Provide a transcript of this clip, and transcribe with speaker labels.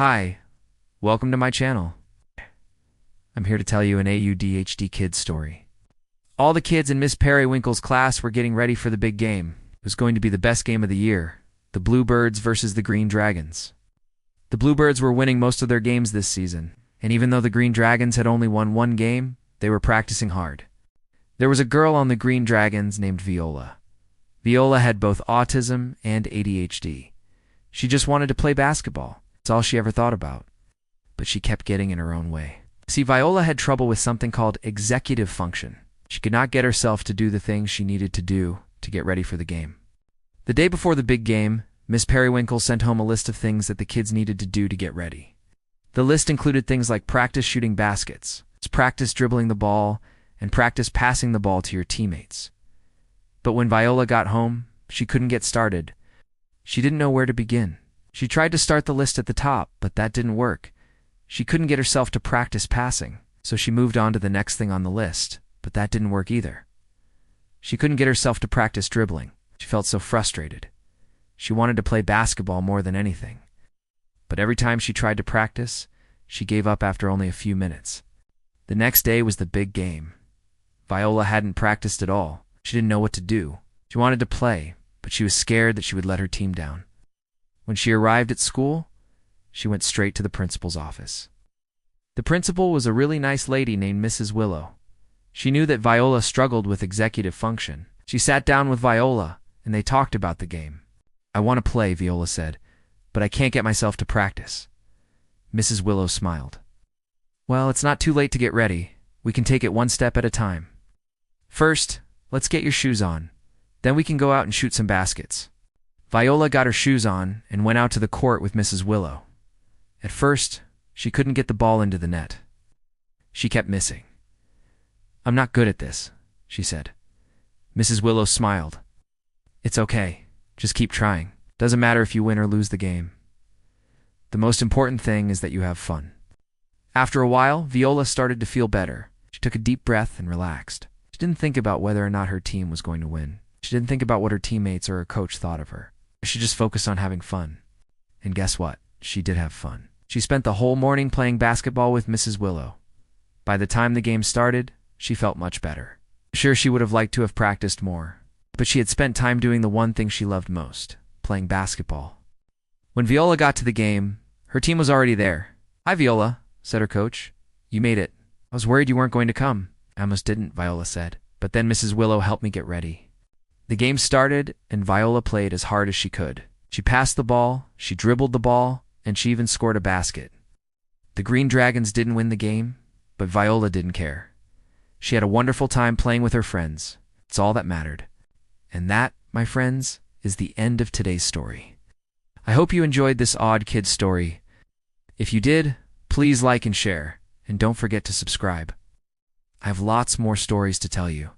Speaker 1: Hi, welcome to my channel. I'm here to tell you an AuDHD kid story. All the kids in Miss Periwinkle's class were getting ready for the big game. It was going to be the best game of the year, the Bluebirds versus the Green Dragons. The Bluebirds were winning most of their games this season, and even though the Green Dragons had only won one game, they were practicing hard. There was a girl on the Green Dragons named Viola. Viola had both autism and ADHD. She just wanted to play basketball. That's all she ever thought about. But she kept getting in her own way. See, Viola had trouble with something called executive function. She could not get herself to do the things she needed to do to get ready for the game. The day before the big game, Miss Periwinkle sent home a list of things that the kids needed to do to get ready. The list included things like practice shooting baskets, practice dribbling the ball, and practice passing the ball to your teammates. But when Viola got home, she couldn't get started. She didn't know where to begin. She tried to start the list at the top, but that didn't work. She couldn't get herself to practice passing, so she moved on to the next thing on the list, but that didn't work either. She couldn't get herself to practice dribbling. She felt so frustrated. She wanted to play basketball more than anything. But every time she tried to practice, she gave up after only a few minutes. The next day was the big game. Viola hadn't practiced at all. She didn't know what to do. She wanted to play, but she was scared that she would let her team down. When she arrived at school, she went straight to the principal's office. The principal was a really nice lady named Mrs. Willow. She knew that Viola struggled with executive function. She sat down with Viola, and they talked about the game. "I want to play," Viola said, "but I can't get myself to practice." Mrs. Willow smiled. "Well, it's not too late to get ready. We can take it one step at a time. First, let's get your shoes on. Then we can go out and shoot some baskets." Viola got her shoes on and went out to the court with Mrs. Willow. At first, she couldn't get the ball into the net. She kept missing. "I'm not good at this," she said. Mrs. Willow smiled. "It's okay. Just keep trying. Doesn't matter if you win or lose the game. The most important thing is that you have fun." After a while, Viola started to feel better. She took a deep breath and relaxed. She didn't think about whether or not her team was going to win. She didn't think about what her teammates or her coach thought of her. She just focused on having fun. And guess what? She did have fun. She spent the whole morning playing basketball with Mrs. Willow. By the time the game started, she felt much better. Sure, she would have liked to have practiced more, but she had spent time doing the one thing she loved most, playing basketball. When Viola got to the game, her team was already there. "Hi, Viola," said her coach. "You made it. I was worried you weren't going to come." "I almost didn't," Viola said, "but then Mrs. Willow helped me get ready." The game started, and Viola played as hard as she could. She passed the ball, she dribbled the ball, and she even scored a basket. The Green Dragons didn't win the game, but Viola didn't care. She had a wonderful time playing with her friends. It's all that mattered. And that, my friends, is the end of today's story. I hope you enjoyed this odd kid story. If you did, please like and share, and don't forget to subscribe. I have lots more stories to tell you.